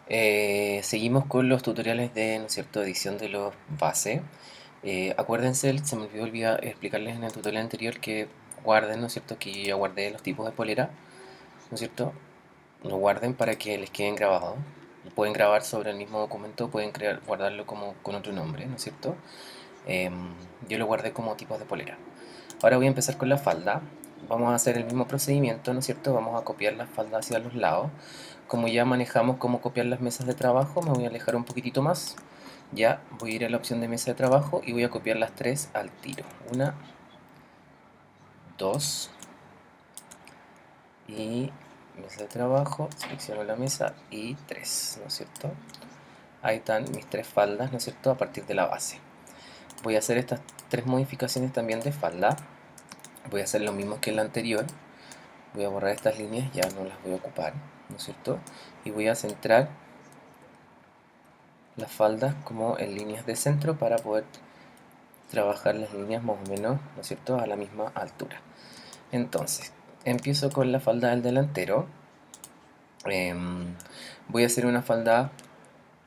Seguimos con los tutoriales de, ¿no es cierto?, edición de los bases. Acuérdense, se me explicarles en el tutorial anterior que guarden, ¿no es cierto?, que yo ya guardé los tipos de polera, ¿no es cierto? Lo guarden para que les queden grabados. Pueden grabar sobre el mismo documento, pueden guardarlo como con otro nombre, ¿no es cierto? Yo lo guardé como tipos de polera. Ahora voy a empezar con la falda. Vamos a hacer el mismo procedimiento, ¿no es cierto? Vamos a copiar la falda hacia los lados. Como ya manejamos cómo copiar las mesas de trabajo, me voy a alejar un poquitito más. Ya voy a ir a la opción de mesa de trabajo y voy a copiar las tres al tiro. Una, dos y mesa de trabajo, selecciono la mesa y tres, ¿no es cierto? Ahí están mis tres faldas, ¿no es cierto? A partir de la base. Voy a hacer estas tres modificaciones también de falda. Voy a hacer lo mismo que en la anterior. Voy a borrar estas líneas, ya no las voy a ocupar, ¿no es cierto? Y voy a centrar las faldas como en líneas de centro para poder trabajar las líneas más o menos, ¿no es cierto?, a la misma altura. Entonces, empiezo con la falda del delantero. Voy a hacer una falda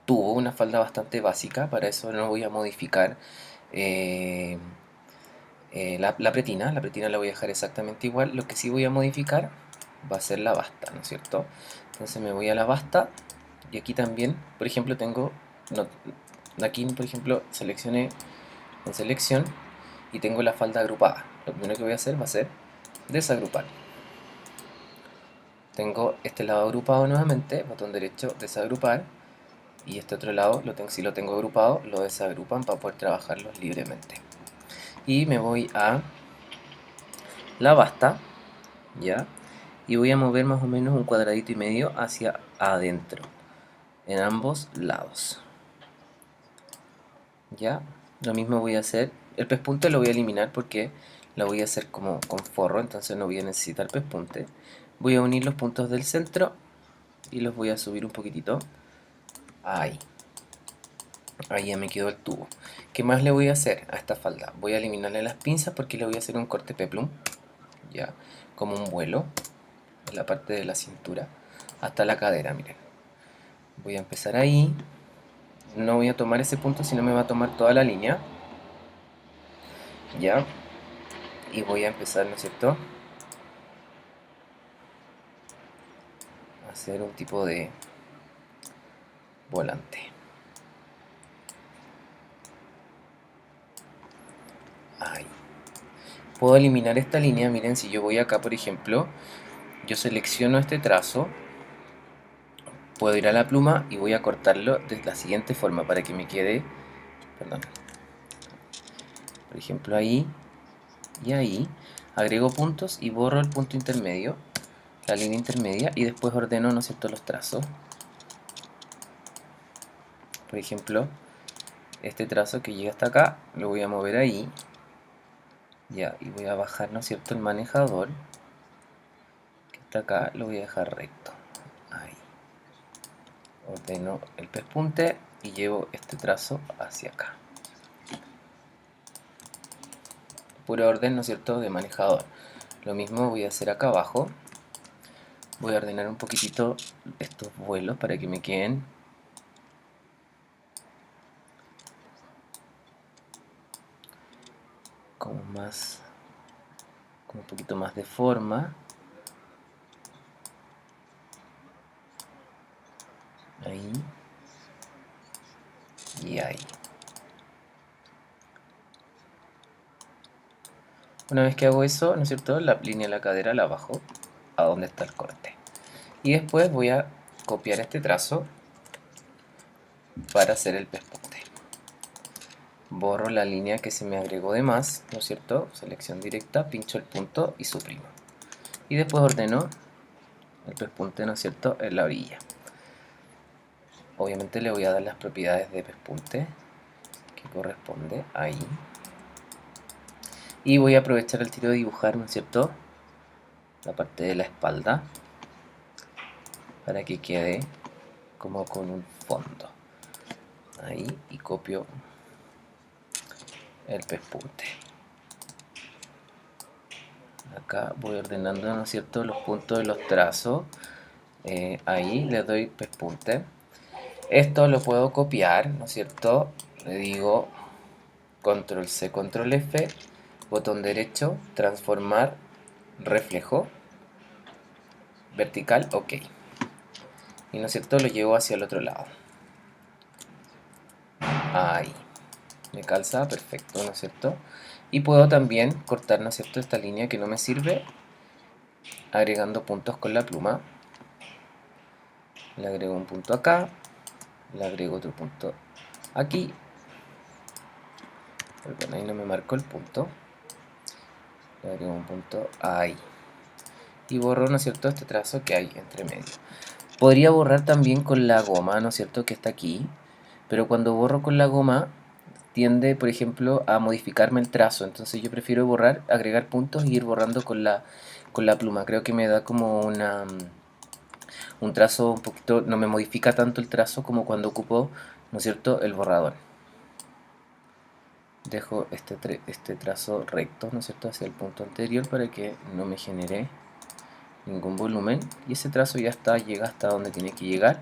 tubo, una falda bastante básica. Para eso no voy a modificar eh, la pretina. La pretina la voy a dejar exactamente igual. Lo que sí voy a modificar va a ser la basta, ¿no es cierto? Entonces me voy a la basta y aquí también, por ejemplo, tengo, no, aquí por ejemplo seleccioné en selección y tengo la falda agrupada. Lo primero que voy a hacer va a ser desagrupar. Tengo este lado agrupado nuevamente, botón derecho, desagrupar, y este otro lado, si lo tengo agrupado, lo desagrupan para poder trabajarlos libremente. Y me voy a la basta, ¿ya? Y voy a mover más o menos un cuadradito y medio hacia adentro, en ambos lados, ¿ya? Lo mismo voy a hacer, el pespunte lo voy a eliminar porque lo voy a hacer como con forro, entonces no voy a necesitar pespunte. Voy a unir los puntos del centro y los voy a subir un poquitito. Ahí. Ahí ya me quedó el tubo. ¿Qué más le voy a hacer a esta falda? Voy a eliminarle las pinzas porque le voy a hacer un corte peplum, ya, como un vuelo en la parte de la cintura hasta la cadera, miren. Voy a empezar ahí. No voy a tomar ese punto, sino me va a tomar toda la línea, ya. Y voy a empezar, ¿no es cierto?, a hacer un tipo de volante. Ahí. Puedo eliminar esta línea, miren, si yo voy acá, por ejemplo, yo selecciono este trazo, puedo ir a la pluma y voy a cortarlo de la siguiente forma para que me quede, perdón, por ejemplo ahí y ahí, agrego puntos y borro el punto intermedio, la línea intermedia, y después ordeno, ¿no es cierto?, los trazos. Por ejemplo, este trazo que llega hasta acá, lo voy a mover ahí, ya, y voy a bajar, ¿no es cierto?, el manejador, que está acá, lo voy a dejar recto, ahí. Ordeno el pespunte y llevo este trazo hacia acá. Pura orden, ¿no es cierto?, de manejador. Lo mismo voy a hacer acá abajo. Voy a ordenar un poquitito estos vuelos para que me queden como más, como un poquito más de forma. Ahí y ahí. Una vez que hago eso, ¿no es cierto?, la línea de la cadera la bajo a donde está el corte. Y después voy a copiar este trazo para hacer el pespunte. Borro la línea que se me agregó de más, ¿no es cierto?, selección directa, pincho el punto y suprimo. Y después ordeno el pespunte, ¿no es cierto?, en la orilla. Obviamente le voy a dar las propiedades de pespunte que corresponde ahí. Y voy a aprovechar el tiro de dibujar, ¿no es cierto?, la parte de la espalda para que quede como con un fondo. Ahí, y copio el pespunte. Acá voy ordenando, ¿no es cierto?, los puntos de los trazos. Ahí le doy pespunte. Esto lo puedo copiar, ¿no es cierto? Le digo control C, control F, botón derecho, transformar, reflejo, vertical, ok. Y ¿no es cierto? Lo llevo hacia el otro lado. Ahí. Me calza, perfecto, ¿no es cierto? Y puedo también cortar, ¿no es cierto?, esta línea que no me sirve, agregando puntos con la pluma. Le agrego un punto acá, le agrego otro punto aquí. Perdón, ahí no me marcó el punto. Le agrego un punto ahí. Y borro, ¿no es cierto?, este trazo que hay entre medio. Podría borrar también con la goma, ¿no es cierto?, que está aquí. Pero cuando borro con la goma, tiende, por ejemplo, a modificarme el trazo. Entonces yo prefiero borrar, agregar puntos y ir borrando con la pluma. Creo que me da como un trazo un poquito, no me modifica tanto el trazo como cuando ocupo, ¿no es cierto?, el borrador. Dejo este trazo recto, ¿no es cierto?, hacia el punto anterior para que no me genere ningún volumen. Y ese trazo ya está, llega hasta donde tiene que llegar.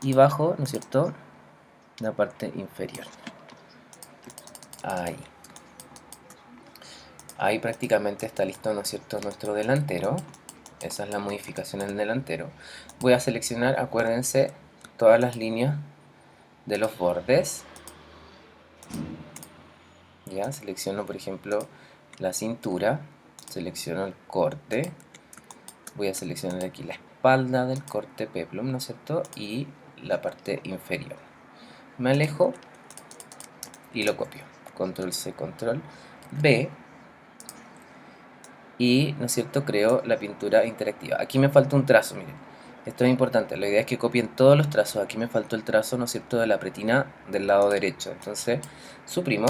Y bajo, ¿no es cierto?, la parte inferior. Ahí. Ahí prácticamente está listo, ¿no es cierto?, nuestro delantero. Esa es la modificación en el delantero. Voy a seleccionar, acuérdense, todas las líneas de los bordes. Ya, selecciono por ejemplo la cintura, selecciono el corte, voy a seleccionar aquí la espalda del corte peplum, ¿no es cierto?, y la parte inferior. Me alejo y lo copio. Control C, control B. Y, ¿no es cierto?, creo la pintura interactiva. Aquí me falta un trazo, miren. Esto es importante, la idea es que copien todos los trazos. Aquí me faltó el trazo, ¿no es cierto?, de la pretina del lado derecho. Entonces, suprimo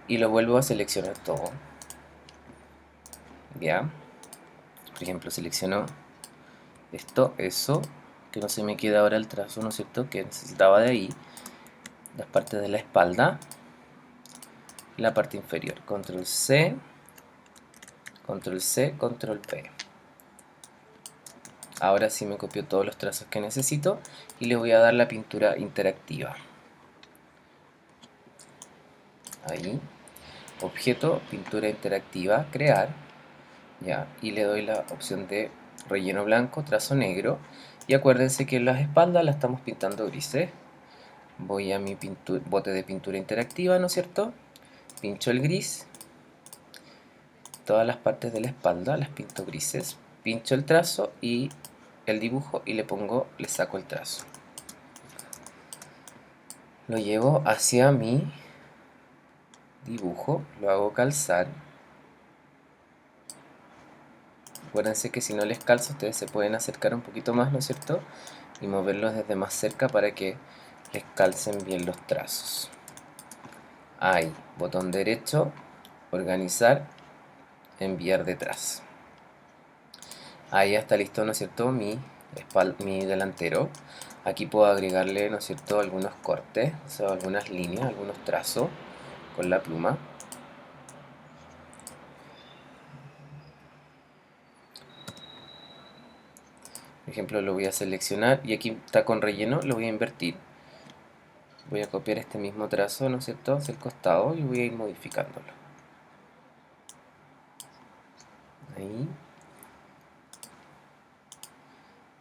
y lo vuelvo a seleccionar todo. Ya. Por ejemplo, selecciono esto, eso, que no se me queda ahora el trazo, ¿no es cierto?, que necesitaba de ahí. Las partes de la espalda, la parte inferior. Control C, control C, control P. Ahora sí me copió todos los trazos que necesito y le voy a dar la pintura interactiva. Ahí. Objeto, pintura interactiva, crear. Ya, y le doy la opción de relleno blanco, trazo negro. Y acuérdense que las espaldas las estamos pintando grises. Voy a mi bote de pintura interactiva, ¿no es cierto? Pincho el gris. Todas las partes de la espalda las pinto grises. Pincho el trazo y el dibujo y le saco el trazo. Lo llevo hacia mi dibujo, lo hago calzar. Acuérdense que si no les calzo, ustedes se pueden acercar un poquito más, ¿no es cierto?, y moverlos desde más cerca para que les calcen bien los trazos. Ahí, botón derecho, organizar, enviar detrás. Ahí ya está listo, ¿no es cierto?, mi delantero. Aquí puedo agregarle, ¿no es cierto?, algunos cortes, o sea, algunas líneas, algunos trazos con la pluma. Por ejemplo, lo voy a seleccionar y aquí está con relleno, lo voy a invertir. Voy a copiar este mismo trazo, ¿no es cierto?, hacia el costado y voy a ir modificándolo. Ahí.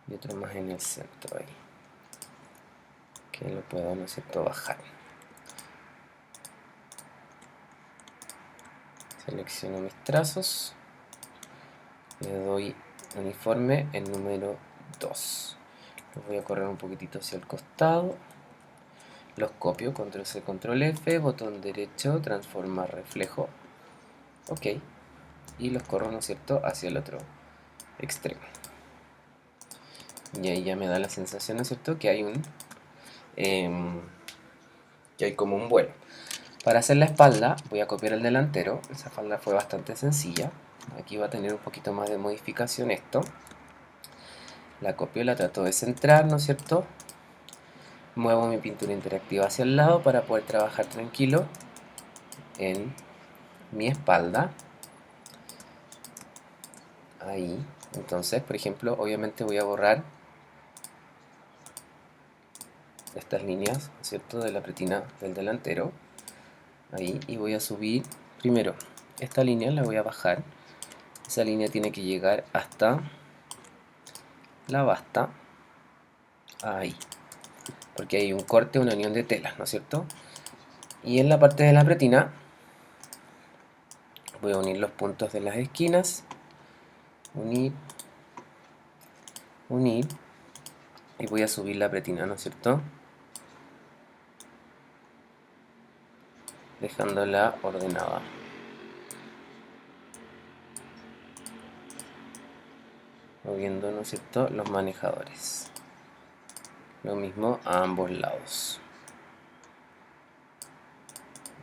Y otro más en el centro ahí. Que lo puedo, ¿no es cierto?, bajar. Selecciono mis trazos. Le doy uniforme en número 2. Los voy a correr un poquitito hacia el costado. Los copio, control C, control F, botón derecho, transformar reflejo. Ok. Y los corro, ¿no es cierto?, hacia el otro extremo. Y ahí ya me da la sensación, ¿no es cierto?, que hay que hay como un vuelo. Para hacer la espalda voy a copiar el delantero. Esa falda fue bastante sencilla. Aquí va a tener un poquito más de modificación esto. La copio, la trato de centrar, ¿no es cierto? Muevo mi pintura interactiva hacia el lado para poder trabajar tranquilo en mi espalda. Ahí. Entonces, por ejemplo, obviamente voy a borrar estas líneas, ¿cierto? De la pretina del delantero. Ahí, y voy a subir primero esta línea, la voy a bajar. Esa línea tiene que llegar hasta la basta. Ahí. Porque hay un corte, una unión de telas, ¿no es cierto? Y en la parte de la pretina voy a unir los puntos de las esquinas. Unir. Unir. Y voy a subir la pretina, ¿no es cierto? Dejándola ordenada. Moviendo, ¿no es cierto?, los manejadores. Lo mismo a ambos lados.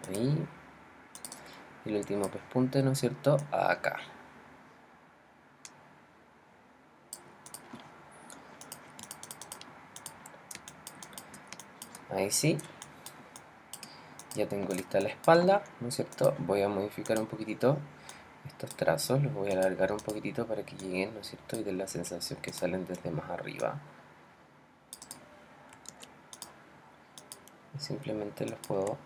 Ahí. Y el último pespunte, ¿no es cierto?, acá. Ahí sí. Ya tengo lista la espalda, ¿no es cierto? Voy a modificar un poquitito estos trazos, los voy a alargar un poquitito para que lleguen, ¿no es cierto? Y den la sensación que salen desde más arriba. Y simplemente los puedo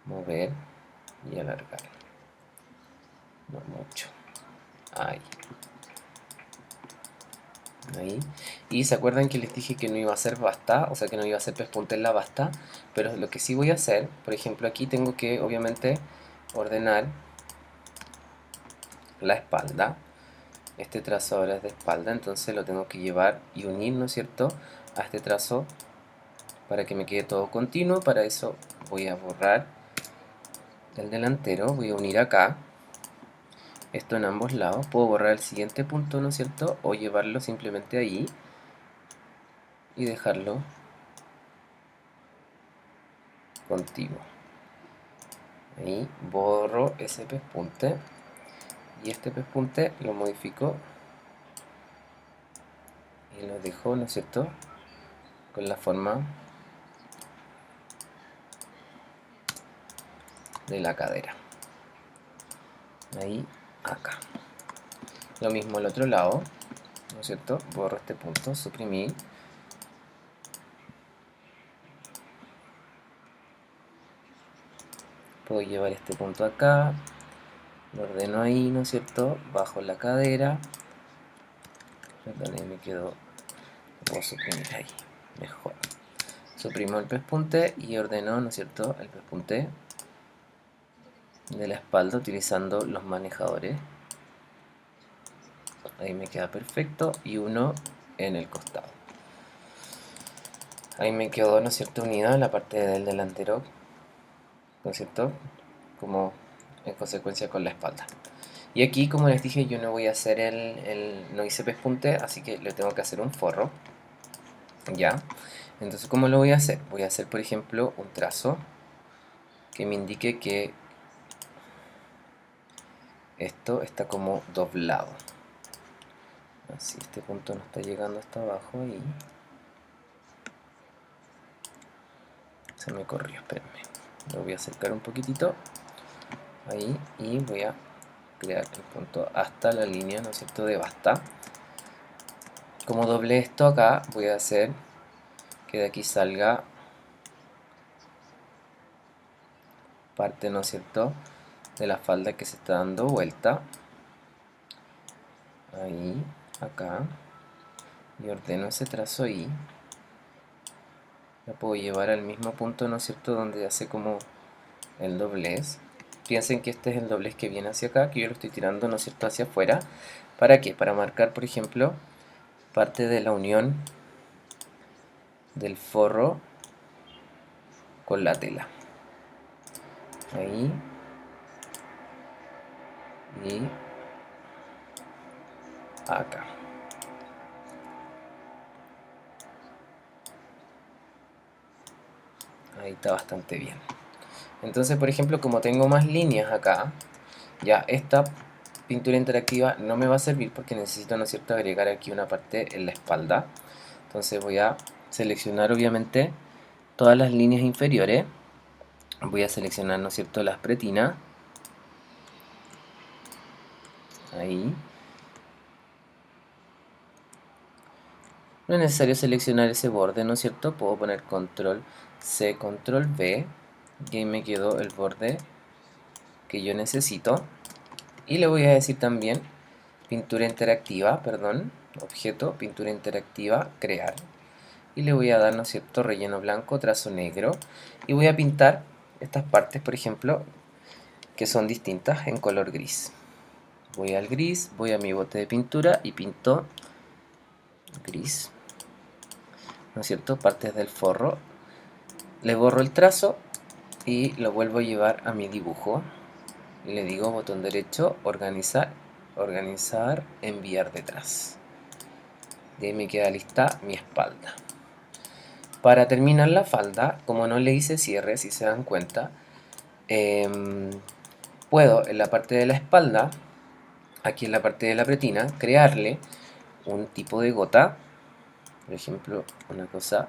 mover y alargar. No mucho. Ahí. Ahí. Y se acuerdan que les dije que no iba a hacer basta, o sea que no iba a hacer pespunte en la basta, pero lo que sí voy a hacer, por ejemplo, aquí tengo que obviamente ordenar la espalda. Este trazo ahora es de espalda, entonces lo tengo que llevar y unir, ¿no es cierto?, a este trazo para que me quede todo continuo. Para eso voy a borrar el delantero, voy a unir acá esto en ambos lados. Puedo borrar el siguiente punto, ¿no es cierto?, o llevarlo simplemente ahí y dejarlo contiguo. Ahí borro ese pespunte y este pespunte lo modifico y lo dejo, ¿no es cierto?, con la forma de la cadera. Ahí, acá. Lo mismo al otro lado, ¿no es cierto? Borro este punto, suprimir. Puedo llevar este punto acá, lo ordeno ahí, ¿no es cierto? Bajo la cadera. Perdón, ahí me quedó. Lo puedo suprimir ahí, mejor. Suprimo el pespunte y ordeno, ¿no es cierto?, el pespunte de la espalda utilizando los manejadores. Ahí me queda perfecto, y uno en el costado. Ahí me quedó, ¿no es cierto?, unida la parte del delantero, ¿no es cierto?, como en consecuencia con la espalda. Y aquí, como les dije, yo no voy a hacer no hice pespunte, así que le tengo que hacer un forro. ¿Ya? Entonces, ¿cómo lo voy a hacer? Voy a hacer, por ejemplo, un trazo que me indique que esto está como doblado. Así, este punto no está llegando hasta abajo y se me corrió, espérenme. Lo voy a acercar un poquitito. Ahí, y voy a crear el punto hasta la línea, ¿no es cierto?, de basta. Como doble esto acá, voy a hacer que de aquí salga parte, ¿no es cierto?, de la falda que se está dando vuelta. Ahí, acá, y ordeno ese trazo ahí. La puedo llevar al mismo punto, ¿no es cierto?, donde hace como el doblez. Piensen que este es el doblez que viene hacia acá, que yo lo estoy tirando, ¿no es cierto?, hacia afuera. ¿Para qué? Para marcar, por ejemplo, parte de la unión del forro con la tela. Ahí. Y acá. Ahí está bastante bien. Entonces, por ejemplo, como tengo más líneas acá, ya esta pintura interactiva no me va a servir porque necesito, ¿no es cierto?, agregar aquí una parte en la espalda. Entonces voy a seleccionar obviamente todas las líneas inferiores. Voy a seleccionar, ¿no es cierto?, las pretinas. Ahí. No es necesario seleccionar ese borde, ¿no es cierto? Puedo poner control C, control V, y ahí me quedó el borde que yo necesito. Y le voy a decir también pintura interactiva, perdón, objeto, pintura interactiva, crear. Y le voy a dar, ¿no es cierto?, relleno blanco, trazo negro. Y voy a pintar estas partes, por ejemplo, que son distintas en color gris. Voy al gris, voy a mi bote de pintura y pinto gris, ¿no es cierto?, partes del forro. Le borro el trazo y lo vuelvo a llevar a mi dibujo. Y le digo botón derecho, organizar, organizar, enviar detrás. De ahí me queda lista mi espalda. Para terminar la falda, como no le hice cierre, si se dan cuenta, puedo en la parte de la espalda, aquí en la parte de la pretina, crearle un tipo de gota, por ejemplo, una cosa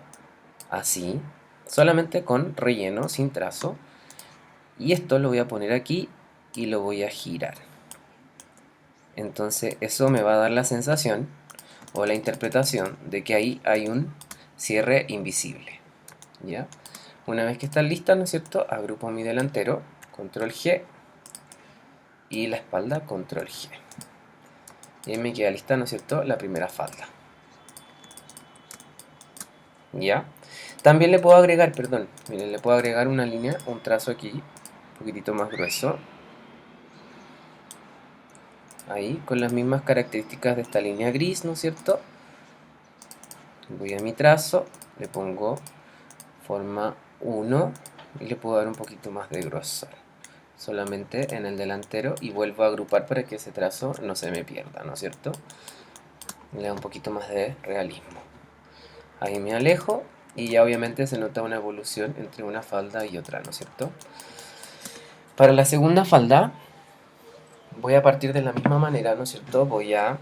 así, solamente con relleno, sin trazo, y esto lo voy a poner aquí y lo voy a girar. Entonces eso me va a dar la sensación o la interpretación de que ahí hay un cierre invisible, ¿ya? Una vez que está lista, ¿no es cierto?, agrupo mi delantero, control G, y la espalda, control G. Y ahí me queda lista, ¿no es cierto?, la primera falda. ¿Ya? También le puedo agregar, perdón, miren, le puedo agregar una línea, un trazo aquí, un poquitito más grueso. Ahí, con las mismas características de esta línea gris, ¿no es cierto? Voy a mi trazo, le pongo forma 1 y le puedo dar un poquito más de grosor. Solamente en el delantero y vuelvo a agrupar para que ese trazo no se me pierda, ¿no es cierto? Le da un poquito más de realismo. Ahí me alejo y ya obviamente se nota una evolución entre una falda y otra, ¿no es cierto? Para la segunda falda voy a partir de la misma manera, ¿no es cierto? Voy a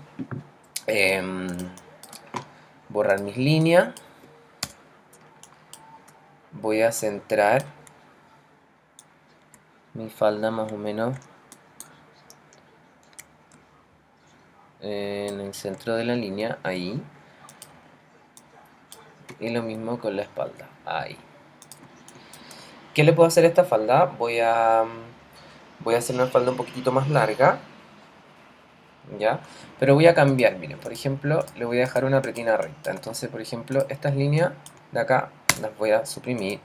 borrar mis líneas, voy a centrar mi falda más o menos en el centro de la línea, ahí, y lo mismo con la espalda, ahí. ¿Qué le puedo hacer a esta falda? Voy a hacer una falda un poquitito más larga, ¿ya? Pero voy a cambiar, miren, por ejemplo, le voy a dejar una pretina recta. Entonces, por ejemplo, estas líneas de acá las voy a suprimir,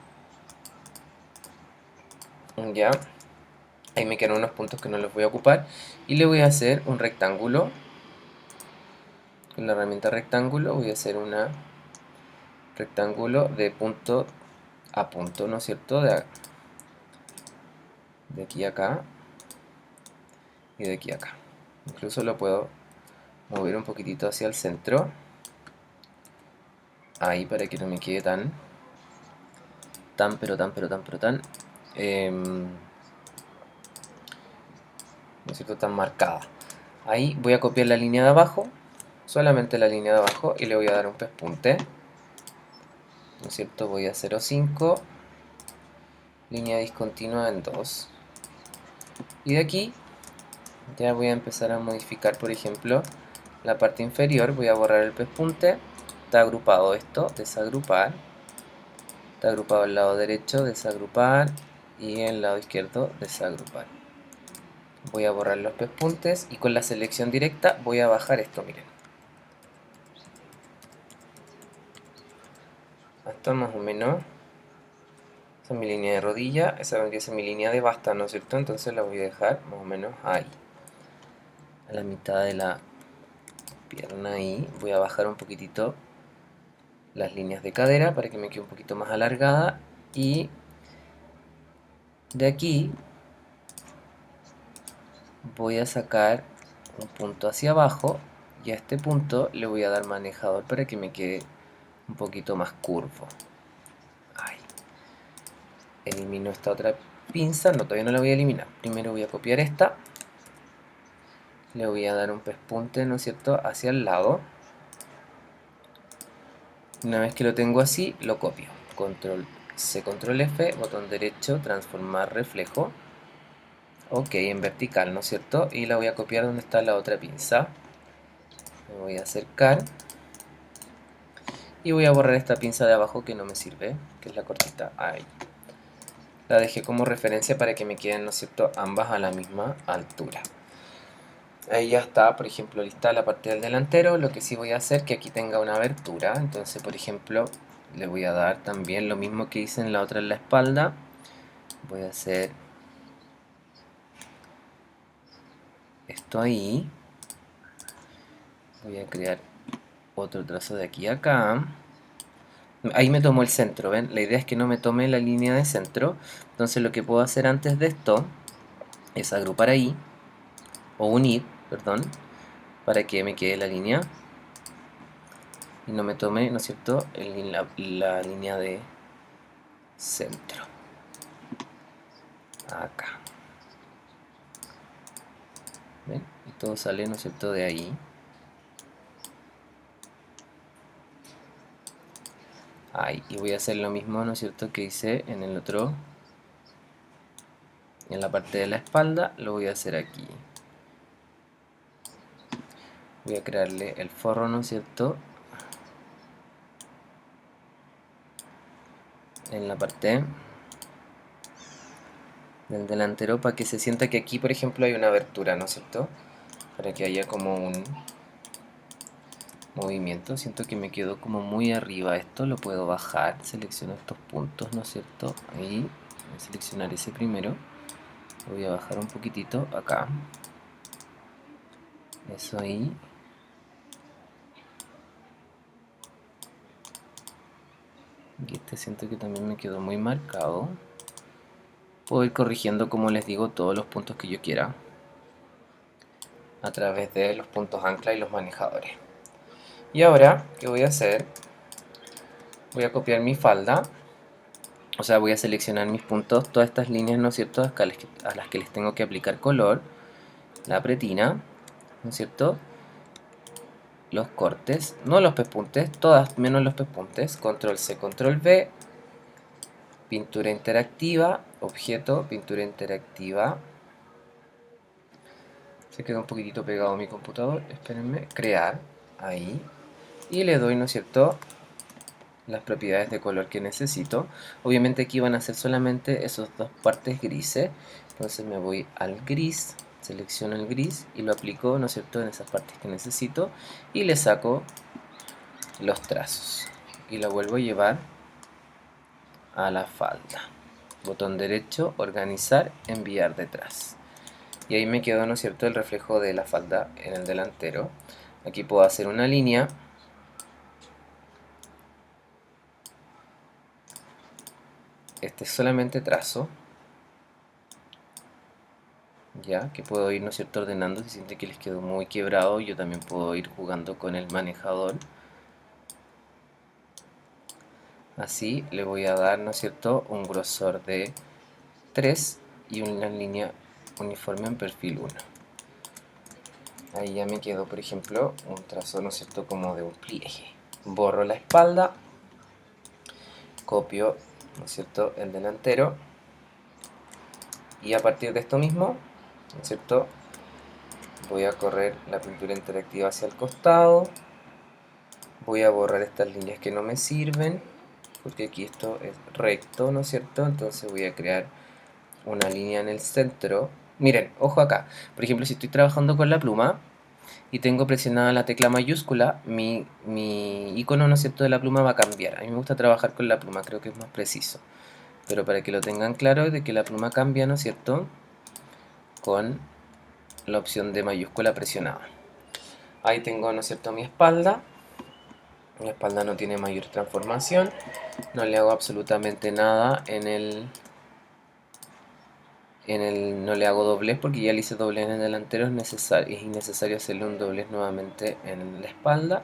¿ya? Ahí me quedan unos puntos que no los voy a ocupar. Y le voy a hacer un rectángulo. Con la herramienta rectángulo voy a hacer un rectángulo de punto a punto, ¿no es cierto? De aquí a acá y de aquí a acá. Incluso lo puedo mover un poquitito hacia el centro. Ahí para que no me quede tan ¿no es cierto?, tan marcada. Ahí voy a copiar la línea de abajo, solamente la línea de abajo, y le voy a dar un pespunte, ¿no es cierto? Voy a 0,5, línea discontinua en 2, y de aquí ya voy a empezar a modificar, por ejemplo, la parte inferior. Voy a borrar el pespunte, está agrupado esto, desagrupar, está agrupado el lado derecho, desagrupar, y el lado izquierdo, desagrupar. Voy a borrar los pespuntes y con la selección directa voy a bajar esto, miren, hasta más o menos, esa es mi línea de rodilla, esa vendría a ser mi línea de basta, ¿no es cierto? Entonces la voy a dejar más o menos ahí, a la mitad de la pierna. Ahí voy a bajar un poquitito las líneas de cadera para que me quede un poquito más alargada, y de aquí voy a sacar un punto hacia abajo y a este punto le voy a dar manejador para que me quede un poquito más curvo. Ahí. Elimino esta otra pinza, no, todavía no la voy a eliminar. Primero voy a copiar esta, le voy a dar un pespunte, ¿no es cierto?, hacia el lado. Una vez que lo tengo así, lo copio. Control C, Control F, botón derecho, transformar reflejo. Ok, en vertical, ¿no es cierto? Y la voy a copiar donde está la otra pinza. Me voy a acercar Y voy a borrar esta pinza de abajo que no me sirve, que es la cortita. Ahí. La dejé como referencia para que me queden, ¿no es cierto?, ambas a la misma altura. Ahí ya está, por ejemplo, lista la parte del delantero. Lo que sí voy a hacer es que aquí tenga una abertura. Entonces, por ejemplo, le voy a dar también lo mismo que hice en la otra en la espalda. Voy a hacer esto ahí. Voy a crear otro trazo de aquí a acá. Ahí me tomó el centro, ¿ven? La idea es que no me tome la línea de centro. Entonces lo que puedo hacer antes de esto es agrupar ahí, o unir, perdón, para que me quede la línea y no me tome, ¿no es cierto?, la línea de centro. Acá. ¿Ven? Y todo sale, ¿no es cierto?, de ahí. Ahí. Y voy a hacer lo mismo, ¿no es cierto?, que hice en el otro. En la parte de la espalda lo voy a hacer aquí. Voy a crearle el forro, ¿no es cierto?, en la parte del delantero para que se sienta que aquí, por ejemplo, hay una abertura, ¿no es cierto?, para que haya como un movimiento. Siento que me quedó como muy arriba esto, lo puedo bajar, selecciono estos puntos, ¿no es cierto?, ahí, voy a seleccionar ese primero, lo voy a bajar un poquitito acá, eso ahí, y este siento que también me quedó muy marcado. Puedo ir corrigiendo, como les digo, todos los puntos que yo quiera a través de los puntos ancla y los manejadores. Y ahora, ¿qué voy a hacer? Voy a copiar mi falda, o sea, voy a seleccionar mis puntos, todas estas líneas, ¿no es cierto?, a las que les tengo que aplicar color, la pretina, ¿no es cierto?, los cortes, no los pespuntes, todas menos los pespuntes, control C, control V, pintura interactiva, objeto, pintura interactiva. Se quedó un poquitito pegado mi computador, espérenme, crear, ahí, y le doy, ¿no es cierto?, las propiedades de color que necesito. Obviamente aquí van a ser solamente esas dos partes grises, entonces me voy al gris, selecciono el gris y lo aplico, ¿no es cierto?, en esas partes que necesito y le saco los trazos y lo vuelvo a llevar a la falda. Botón derecho, organizar, enviar detrás. Y ahí me quedó, ¿no es cierto?, el reflejo de la falda en el delantero. Aquí puedo hacer una línea. Este es solamente trazo. Ya, que puedo ir, ¿no es cierto?, ordenando. Si siente que les quedó muy quebrado, yo también puedo ir jugando con el manejador. Así le voy a dar, ¿no es cierto?, un grosor de 3 y una línea uniforme en perfil 1. Ahí ya me quedó, por ejemplo, un trazo, ¿no es cierto?, como de un pliegue. Borro la espalda, copio, ¿no es cierto?, el delantero, y a partir de esto mismo, ¿no es cierto?, voy a correr la pintura interactiva hacia el costado, voy a borrar estas líneas que no me sirven, porque aquí esto es recto, ¿no es cierto?, entonces voy a crear una línea en el centro. Miren, ojo acá, por ejemplo, si estoy trabajando con la pluma y tengo presionada la tecla mayúscula, mi icono, ¿no es cierto?, de la pluma va a cambiar. A mí me gusta trabajar con la pluma, creo que es más preciso. Pero para que lo tengan claro de que la pluma cambia, ¿no es cierto?, con la opción de mayúscula presionada. Ahí tengo, ¿no es cierto?, mi espalda. Mi espalda no tiene mayor transformación. No le hago absolutamente nada no le hago doblez porque ya le hice doblez en el delantero, es innecesario hacerle un doblez nuevamente en la espalda.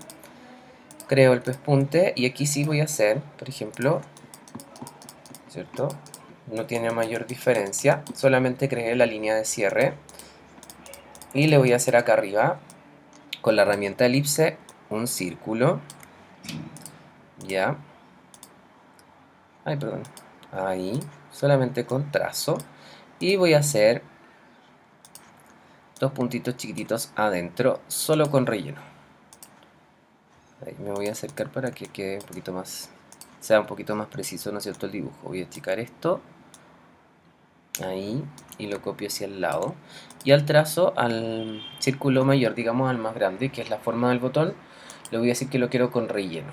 Creo el pespunte y aquí sí voy a hacer, por ejemplo, ¿cierto?, no tiene mayor diferencia, solamente creé la línea de cierre y le voy a hacer acá arriba con la herramienta elipse un círculo, ya, ay, perdón, ahí, solamente con trazo, y voy a hacer dos puntitos chiquititos adentro, solo con relleno. Ahí me voy a acercar para que quede un poquito más, sea un poquito más preciso, ¿no es cierto?, el dibujo. Voy a achicar esto, ahí, y lo copio hacia el lado. Y al trazo, al círculo mayor, digamos al más grande, que es la forma del botón, le voy a decir que lo quiero con relleno,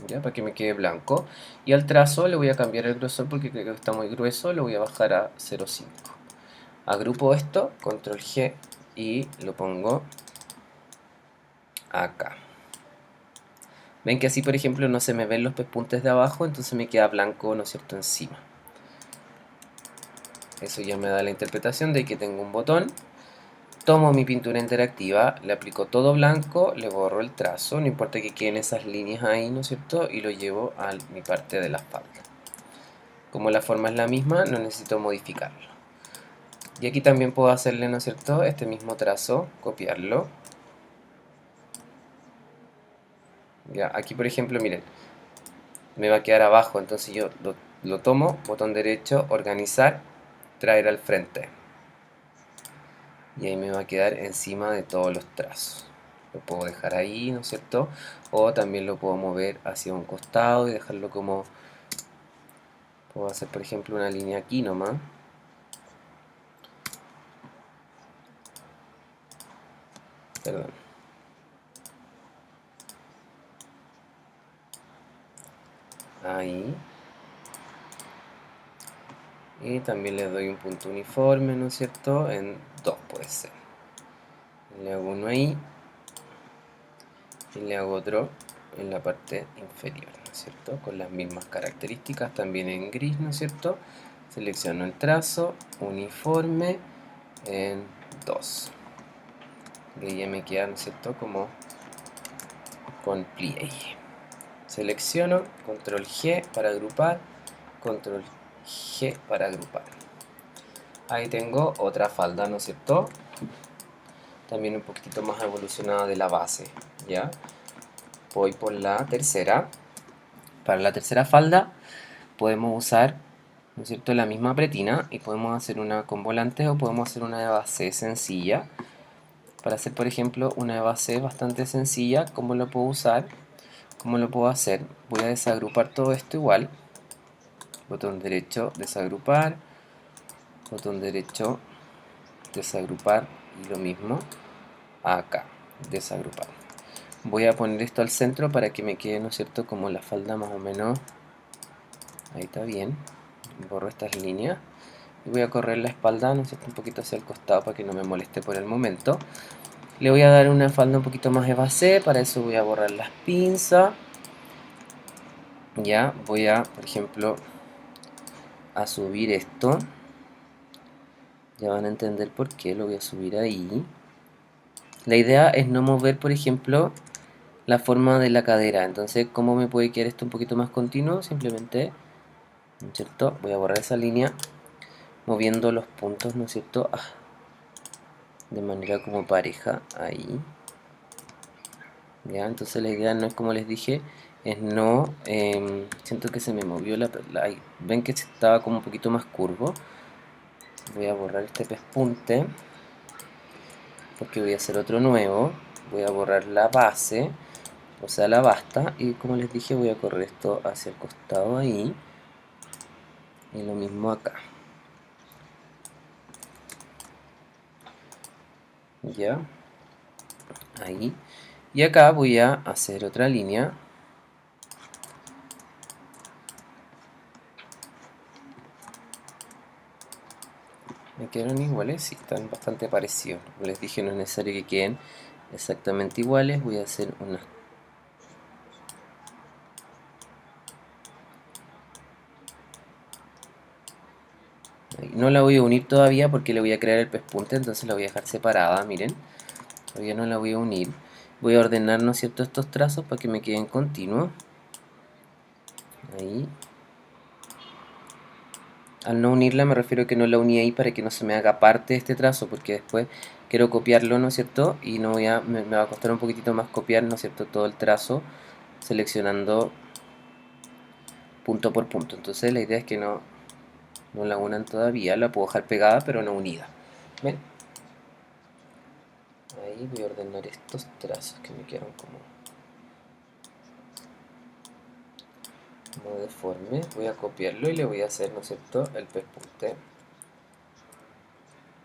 ¿ya? Para que me quede blanco. Y al trazo le voy a cambiar el grosor porque creo que está muy grueso, lo voy a bajar a 0,5. Agrupo esto, control G, y lo pongo acá. Ven que así, por ejemplo, no se me ven los pespuntes de abajo, entonces me queda blanco, ¿no es cierto?, encima. Eso ya me da la interpretación de que tengo un botón. Tomo mi pintura interactiva, le aplico todo blanco, le borro el trazo, no importa que queden esas líneas ahí, ¿no es cierto?, y lo llevo a mi parte de la espalda. Como la forma es la misma, no necesito modificarlo. Y aquí también puedo hacerle, ¿no es cierto?, este mismo trazo, copiarlo. Ya, aquí por ejemplo, miren, me va a quedar abajo, entonces yo lo tomo, botón derecho, organizar, traer al frente. Y ahí me va a quedar encima de todos los trazos. Lo puedo dejar ahí, ¿no es cierto? O también lo puedo mover hacia un costado y dejarlo como... Puedo hacer por ejemplo una línea aquí nomás. Perdón. Ahí. Y también le doy un punto uniforme, ¿no es cierto? En 2 puede ser. Le hago uno ahí. Y le hago otro en la parte inferior, ¿no es cierto? Con las mismas características, también en gris, ¿no es cierto? Selecciono el trazo, uniforme, en 2. Y ahí ya me queda, ¿no es cierto?, como con pliegue. Selecciono, control G para agrupar, control G para agrupar. Ahí tengo otra falda, ¿no es cierto? También un poquito más evolucionada de la base, ¿ya? Voy por la tercera. Para la tercera falda podemos usar, ¿no es cierto?, la misma pretina y podemos hacer una con volantes o podemos hacer una de base sencilla. Para hacer, por ejemplo, una de base bastante sencilla, ¿cómo lo puedo usar? ¿Cómo lo puedo hacer? Voy a desagrupar todo esto igual. Botón derecho, desagrupar. Botón derecho, desagrupar. Y lo mismo acá, desagrupar. Voy a poner esto al centro para que me quede, ¿no es cierto?, como la falda más o menos. Ahí está bien. Borro estas líneas. Y voy a correr la espalda, ¿no es cierto?, un poquito hacia el costado para que no me moleste por el momento. Le voy a dar una falda un poquito más de base. Para eso voy a borrar las pinzas. Ya, voy a, por ejemplo, a subir esto. Ya van a entender por qué lo voy a subir ahí. La idea es no mover, por ejemplo, la forma de la cadera. Entonces, ¿cómo me puede quedar esto un poquito más continuo? Simplemente, ¿no es cierto?, voy a borrar esa línea moviendo los puntos, ¿no es cierto?, de manera como pareja, ahí. Ya, entonces la idea no es, como les dije, es no... siento que se me movió ven que estaba como un poquito más curvo. Voy a borrar este pespunte porque voy a hacer otro nuevo. Voy a borrar la base, o sea la basta, y como les dije voy a correr esto hacia el costado ahí y lo mismo acá. Ya, ahí. Y acá voy a hacer otra línea. ¿Me quedaron iguales? Sí, están bastante parecidos. Como les dije, no es necesario que queden exactamente iguales. Voy a hacer unas... No la voy a unir todavía porque le voy a crear el pespunte, entonces la voy a dejar separada, miren. Todavía no la voy a unir. Voy a ordenar, ¿no es cierto?, estos trazos para que me queden continuos. Ahí. Al no unirla me refiero a que no la uní ahí para que no se me haga parte de este trazo, porque después quiero copiarlo, ¿no es cierto? Y no me va a costar un poquitito más copiar, ¿no es cierto?, todo el trazo, seleccionando punto por punto. Entonces la idea es que no la unan todavía, la puedo dejar pegada pero no unida. ¿Ven? Ahí voy a ordenar estos trazos que me quedaron como como deforme, voy a copiarlo y le voy a hacer, ¿no es cierto?, el pespunte.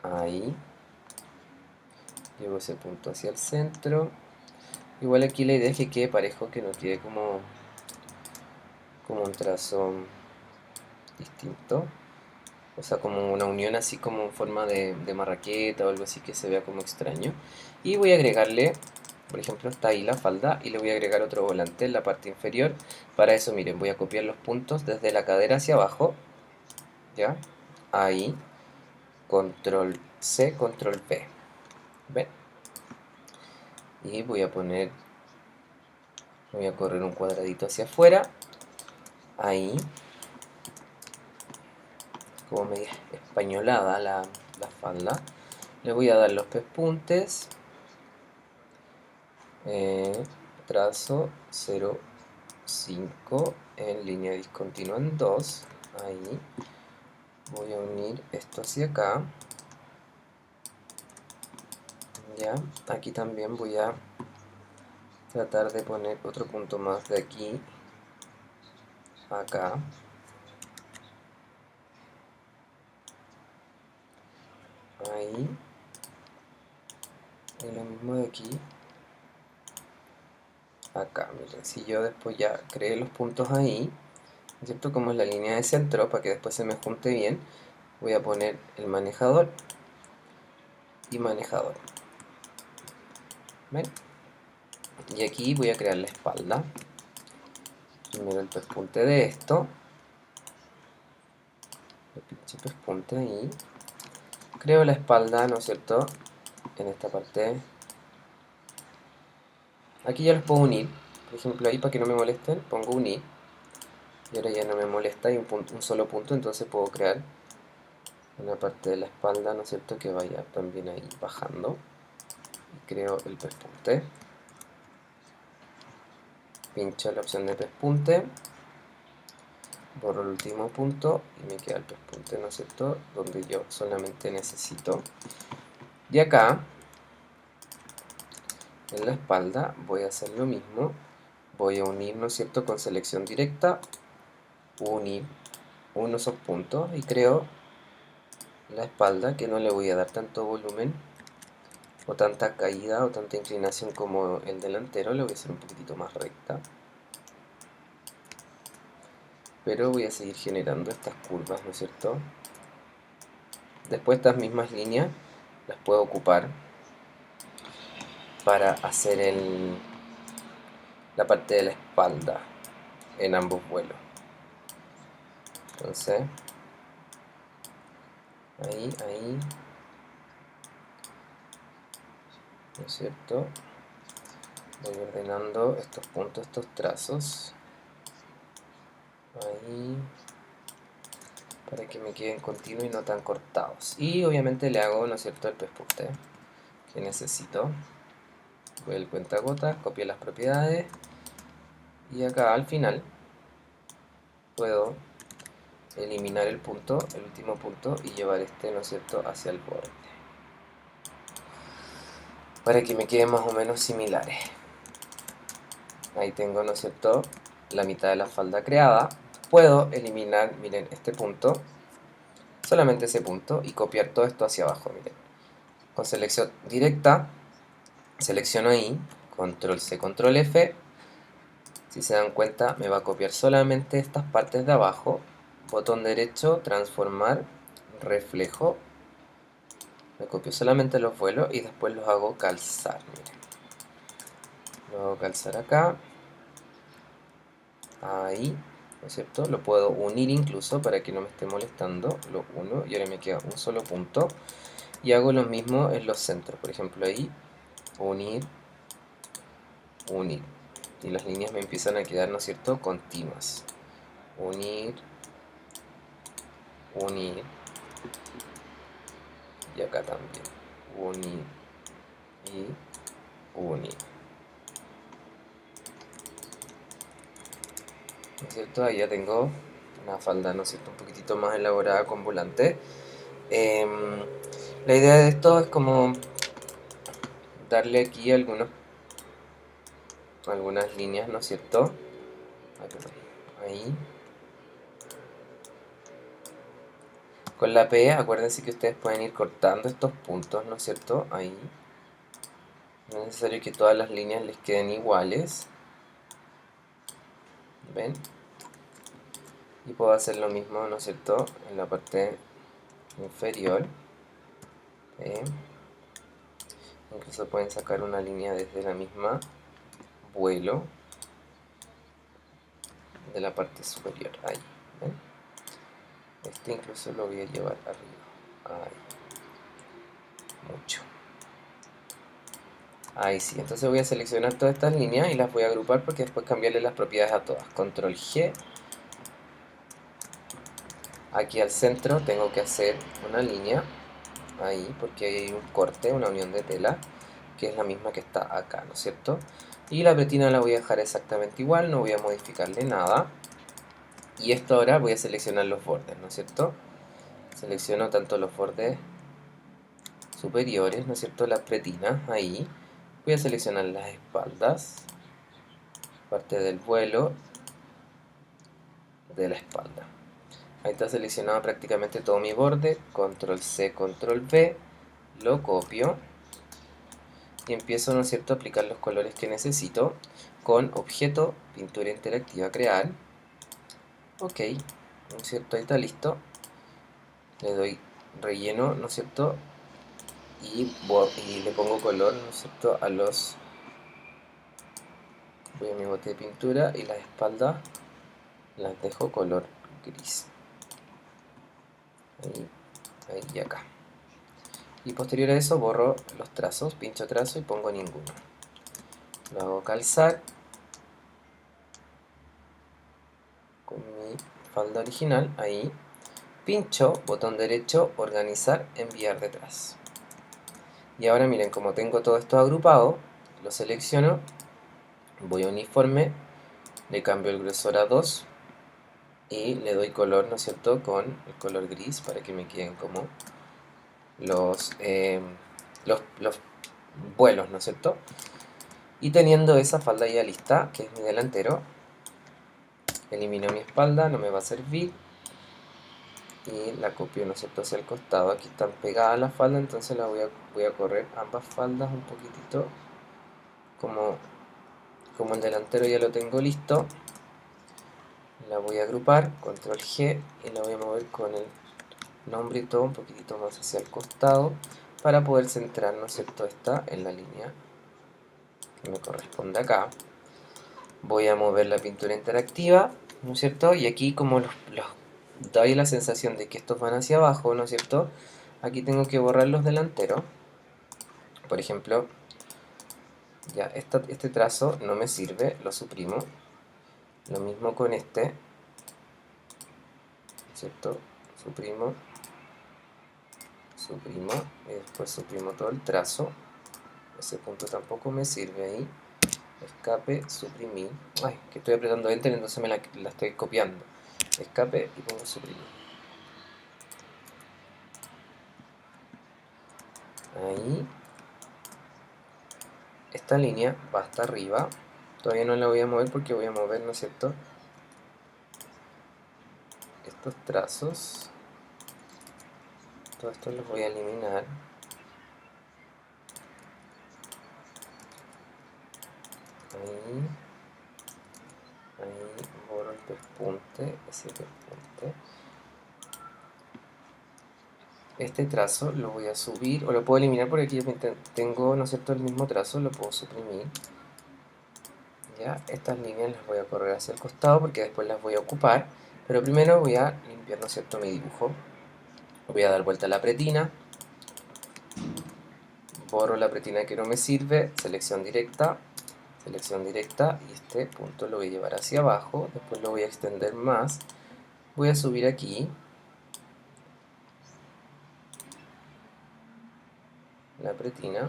Ahí. Llevo ese punto hacia el centro. Igual aquí la idea es que quede parejo, que no quede como un trazo distinto. O sea, como una unión así como en forma de marraqueta o algo así que se vea como extraño. Y voy a agregarle, por ejemplo, está ahí la falda y le voy a agregar otro volante en la parte inferior. Para eso, miren, voy a copiar los puntos desde la cadera hacia abajo. ¿Ya? Ahí. Control C, control V. ¿Ven? Y voy a correr un cuadradito hacia afuera. Ahí. Como media españolada la falda. Le voy a dar los pespuntes. Trazo 0,5 en línea discontinua en 2. Ahí. Voy a unir esto hacia acá. Ya. Aquí también voy a tratar de poner otro punto más de aquí a acá. Ahí. Y lo mismo de aquí acá. Miren, si yo después ya creé los puntos ahí, ¿cierto? Como es la línea de centro, para que después se me junte bien, voy a poner el manejador y manejador. ¿Ven? Y aquí voy a crear la espalda. Primero el pespunte de esto. El pinche pespunte ahí. Creo la espalda, ¿no es cierto? En esta parte. Aquí ya los puedo unir. Por ejemplo, ahí para que no me molesten, pongo unir. Y ahora ya no me molesta, hay un solo punto, entonces puedo crear una parte de la espalda, ¿no es cierto?, que vaya también ahí bajando. Y creo el pespunte. Pincho la opción de pespunte. Borro el último punto y me queda el pespunte, ¿no es cierto?, donde yo solamente necesito. Y acá, en la espalda, voy a hacer lo mismo. Voy a unir, ¿no es cierto?, con selección directa. Unir uno esos puntos y creo la espalda, que no le voy a dar tanto volumen o tanta caída o tanta inclinación como el delantero. Le voy a hacer un poquitito más recta, pero voy a seguir generando estas curvas, ¿no es cierto? Después estas mismas líneas las puedo ocupar para hacer la parte de la espalda en ambos vuelos. Entonces, ahí, ¿no es cierto? Voy ordenando estos puntos, estos trazos. Ahí, para que me queden continuos y no tan cortados. Y obviamente le hago, ¿no es cierto?, el pespunte que necesito. Voy al cuentagotas, copio las propiedades y acá al final puedo eliminar el punto, el último punto, y llevar este, ¿no es cierto?, hacia el borde, para que me queden más o menos similares. Ahí tengo, ¿no es cierto?, la mitad de la falda creada. Puedo eliminar, miren, este punto, solamente ese punto, y copiar todo esto hacia abajo, miren. Con selección directa, selecciono ahí, control C, control F. Si se dan cuenta, me va a copiar solamente estas partes de abajo. Botón derecho, transformar, reflejo. Me copio solamente los vuelos y después los hago calzar. Miren. Lo hago calzar acá. Ahí, ¿no es cierto? Lo puedo unir incluso para que no me esté molestando. Lo uno y ahora me queda un solo punto. Y hago lo mismo en los centros. Por ejemplo, ahí, unir, unir. Y las líneas me empiezan a quedar, ¿no es cierto?, continuas. Unir, unir. Y acá también. Unir y unir. ¿No es cierto? Ahí ya tengo una falda, ¿no es cierto?, un poquitito más elaborada con volante. La idea de esto es como darle aquí algunas líneas, ¿no es cierto? Ay, perdón. ahí. Con la P, acuérdense que ustedes pueden ir cortando estos puntos, ¿no es cierto? Ahí. No es necesario que todas las líneas les queden iguales. ¿Ven? Y puedo hacer lo mismo, ¿no es cierto? En la parte inferior. Incluso pueden sacar una línea desde la misma vuelo de la parte superior. Ahí. ¿Ven? Este incluso lo voy a llevar arriba. Ahí. Mucho. Ahí sí. Entonces voy a seleccionar todas estas líneas y las voy a agrupar porque después cambiarle las propiedades a todas. Control G. Aquí al centro tengo que hacer una línea. Ahí, porque ahí hay un corte, una unión de tela, que es la misma que está acá, ¿no es cierto? Y la pretina la voy a dejar exactamente igual, no voy a modificarle nada. Y esto ahora voy a seleccionar los bordes, ¿no es cierto? Selecciono tanto los bordes superiores, ¿no es cierto? Las pretinas, ahí. Voy a seleccionar las espaldas, parte del vuelo de la espalda. Ahí está seleccionado prácticamente todo mi borde. Control C, Control V, lo copio y empiezo, ¿no es cierto?, a aplicar los colores que necesito con objeto, pintura interactiva, crear. Ok, ¿no es cierto? Ahí está listo. Le doy relleno, ¿no es cierto? Y le pongo color, ¿no es cierto?, a los... Voy a mi bote de pintura y las espaldas las dejo color gris. Ahí, ahí y acá. Y posterior a eso borro los trazos, pincho trazo y pongo ninguno. Lo hago calzar con mi falda original, ahí. Pincho, botón derecho, organizar, enviar detrás. Y ahora miren, como tengo todo esto agrupado, lo selecciono, voy a uniforme, le cambio el grosor a 2 y le doy color, ¿no es cierto?, con el color gris para que me queden como los vuelos, ¿no es cierto? Y teniendo esa falda ya lista, que es mi delantero, elimino mi espalda, no me va a servir. Y la copio, ¿no es cierto?, hacia el costado. Aquí están pegadas las faldas, entonces voy a correr ambas faldas un poquitito. Como el delantero ya lo tengo listo, la voy a agrupar, control G, y la voy a mover con el nombre y todo un poquitito más hacia el costado para poder centrar, ¿no es cierto?, esta en la línea que me corresponde acá. Voy a mover la pintura interactiva, ¿no es cierto? Y aquí como doy la sensación de que estos van hacia abajo, ¿no es cierto? Aquí tengo que borrar los delanteros. Por ejemplo, ya este trazo no me sirve, lo suprimo. Lo mismo con este, ¿cierto? Suprimo, suprimo, y después suprimo todo el trazo. Ese punto tampoco me sirve ahí. Escape, suprimir. Ay, que estoy apretando Enter, entonces la estoy copiando. Escape y pongo suprimir. Ahí. Esta línea va hasta arriba. Todavía no la voy a mover porque voy a mover, ¿no es cierto?, estos trazos. Todo esto los voy a eliminar. Ahí. Ahí borro el pespunte, ese pespunte. Este trazo lo voy a subir, o lo puedo eliminar porque aquí yo tengo, ¿no es cierto?, el mismo trazo, lo puedo suprimir. Ya, estas líneas las voy a correr hacia el costado porque después las voy a ocupar, pero primero voy a limpiar, ¿no es cierto?, mi dibujo. Voy a dar vuelta a la pretina, borro la pretina que no me sirve, selección directa, y este punto lo voy a llevar hacia abajo, después lo voy a extender más, voy a subir aquí la pretina,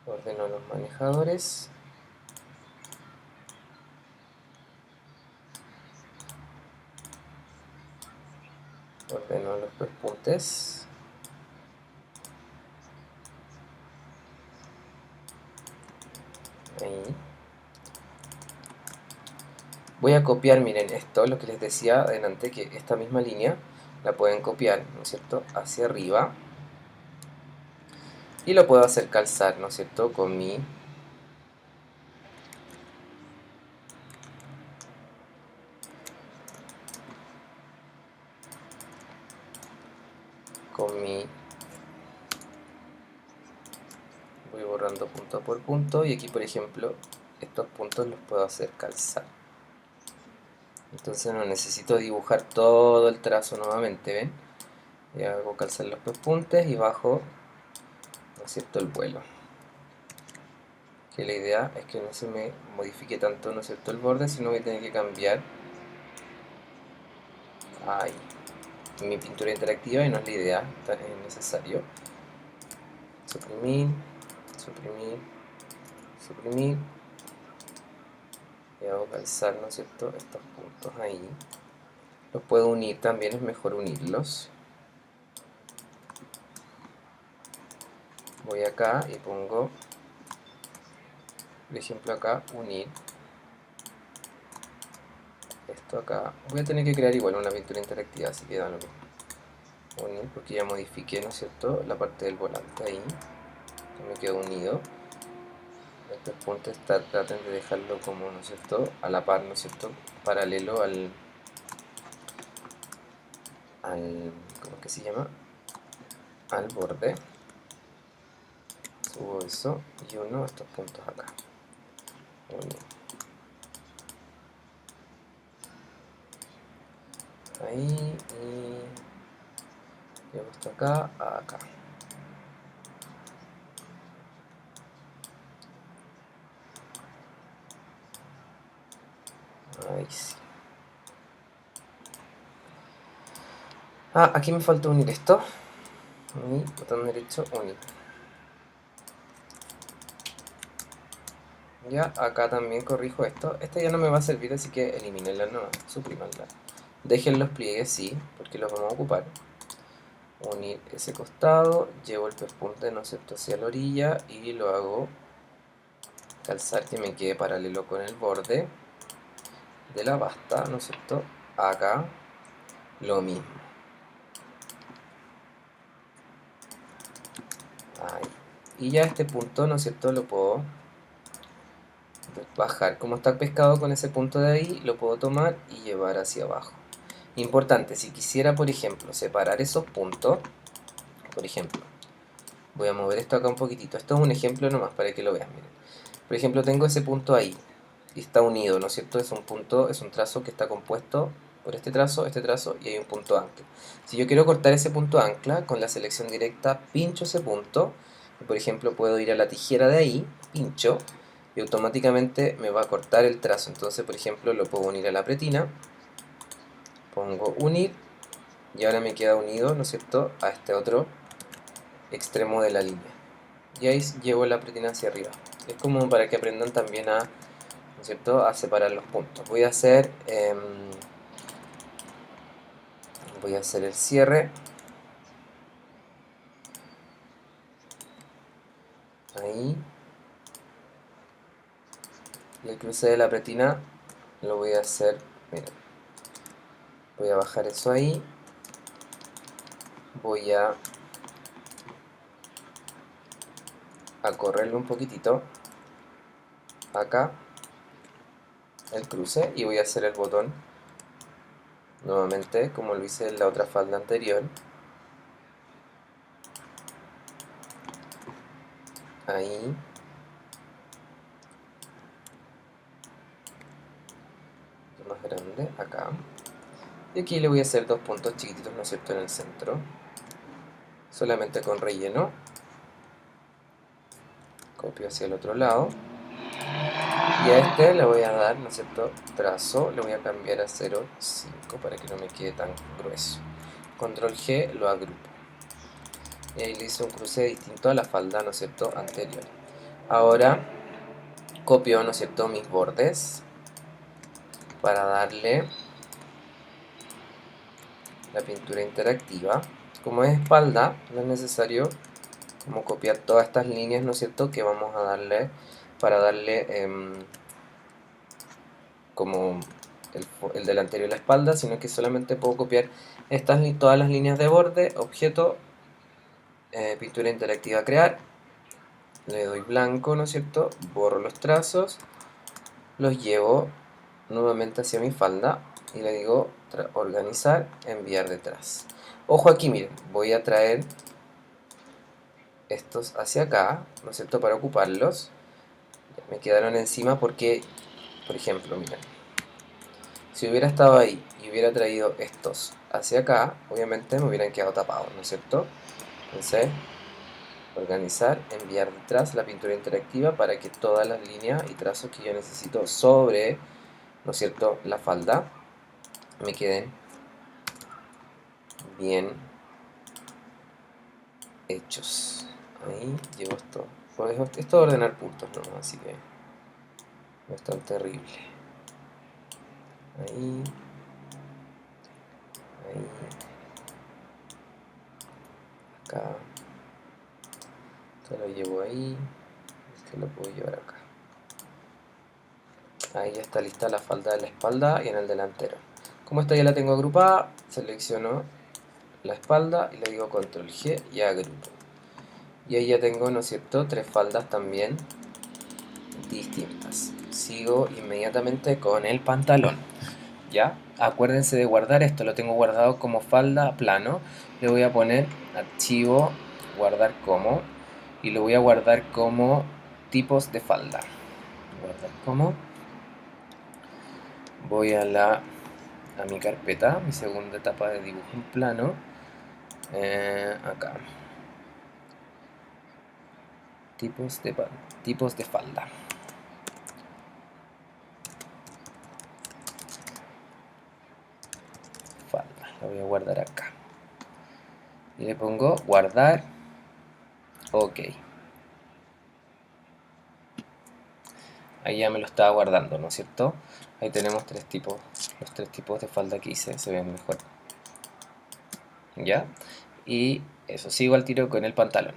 ordeno los manejadores, ordeno los pespuntes, Ahí. Voy a copiar, miren, esto, lo que les decía adelante, que esta misma línea la pueden copiar, ¿no es cierto?, hacia arriba. Y lo puedo hacer calzar, ¿no es cierto?, con mi voy borrando punto por punto, y aquí por ejemplo estos puntos los puedo hacer calzar. Entonces no necesito dibujar todo el trazo nuevamente, ¿ven? Y hago calzar los pespuntes y bajo, ¿no es cierto?, el vuelo. Que la idea es que no se me modifique tanto, ¿no es cierto?, el borde, sino que tengo que cambiar ahí mi pintura interactiva, y no es la idea, es necesario suprimir, suprimir, suprimir, y hago calzar, ¿no es cierto?, estos puntos ahí. Los puedo unir también, es mejor unirlos. Voy acá y pongo, por ejemplo acá, unir esto acá. Voy a tener que crear igual una pintura interactiva, así que da lo mismo. Unir, porque ya modifiqué, ¿no es cierto?, la parte del volante ahí. Me quedó unido. Estos puntos traten de dejarlo como, ¿no es cierto?, a la par, ¿no es cierto?, paralelo ¿cómo es que se llama?, al borde. Subo eso y uno estos puntos acá. Unir. Ahí, y llevo esto acá a acá. Ahí sí. Aquí me falta unir esto. Unir, botón derecho, unir. Ya, acá también corrijo esto. Esta ya no me va a servir, así que elimínenla, no, suprimanla. Dejen los pliegues, sí, porque los vamos a ocupar. Unir ese costado, llevo el pespunte, ¿no es cierto?, hacia la orilla y lo hago calzar que me quede paralelo con el borde de la pasta, ¿no es cierto?, acá lo mismo. Ahí. Y ya este punto, ¿no es cierto?, lo puedo bajar. Como está pescado con ese punto de ahí, lo puedo tomar y llevar hacia abajo. Importante, si quisiera, por ejemplo, separar esos puntos, por ejemplo, voy a mover esto acá un poquitito. Esto es un ejemplo nomás para que lo vean, miren. Por ejemplo, tengo ese punto ahí y está unido, ¿no es cierto? Es un punto, es un trazo que está compuesto por este trazo, y hay un punto ancla. Si yo quiero cortar ese punto ancla, con la selección directa pincho ese punto, y por ejemplo puedo ir a la tijera de ahí, pincho, y automáticamente me va a cortar el trazo. Entonces, por ejemplo, lo puedo unir a la pretina, pongo unir, y ahora me queda unido, ¿no es cierto?, a este otro extremo de la línea. Y ahí llevo la pretina hacia arriba. Es como para que aprendan también a, ¿no es cierto?, a separar los puntos. Voy a hacer el cierre. Ahí. Y el cruce de la pretina lo voy a hacer, miren. Voy a bajar eso ahí. Voy a correrlo un poquitito. Acá. El cruce. Y voy a hacer el botón nuevamente como lo hice en la otra falda anterior. Ahí. Más grande, acá. Y aquí le voy a hacer dos puntos chiquititos, ¿no es cierto?, en el centro. Solamente con relleno. Copio hacia el otro lado. Y a este le voy a dar, ¿no es cierto?, trazo. Le voy a cambiar a 0,5 para que no me quede tan grueso. Control G, lo agrupo. Y ahí le hice un cruce distinto a la falda, ¿no es cierto?, anterior. Ahora copio, ¿no es cierto?, mis bordes para darle la pintura interactiva. Como es espalda, no es necesario como copiar todas estas líneas, ¿no es cierto?, que vamos a darle para darle como el delantero y la espalda, sino que solamente puedo copiar todas las líneas de borde, objeto, pintura interactiva crear, le doy blanco, ¿no es cierto? Borro los trazos, los llevo nuevamente hacia mi falda y le digo organizar, enviar detrás. Ojo aquí, miren, voy a traer estos hacia acá, ¿no es cierto? Para ocuparlos. Me quedaron encima porque, por ejemplo, miren, si hubiera estado ahí y hubiera traído estos hacia acá, obviamente me hubieran quedado tapados, ¿no es cierto? Entonces, organizar, enviar detrás la pintura interactiva para que todas las líneas y trazos que yo necesito sobre, ¿no es cierto?, la falda me queden bien hechos. Ahí llevo esto. Pues esto es ordenar puntos nomás, así que no es tan terrible. Ahí, ahí, acá. Esto lo llevo ahí. Esto lo puedo llevar acá. Ahí ya está lista la falda de la espalda y en el delantero. Como esta ya la tengo agrupada, selecciono la espalda y le digo control G y agrupo. Y ahí ya tengo, ¿no es cierto?, tres faldas también distintas. Sigo inmediatamente con el pantalón. ¿Ya? Acuérdense de guardar esto, lo tengo guardado como falda plano. Le voy a poner archivo, guardar como, y lo voy a guardar como tipos de falda. Guardar como. Voy a mi carpeta, mi segunda etapa de dibujo en plano. Acá. Tipos de falda. Falda, la voy a guardar acá. Y le pongo guardar. Ok. Ahí ya me lo estaba guardando, ¿no es cierto? Ahí tenemos los tres tipos de falda que hice, se ven mejor. ¿Ya? Y eso, sigo al tiro con el pantalón.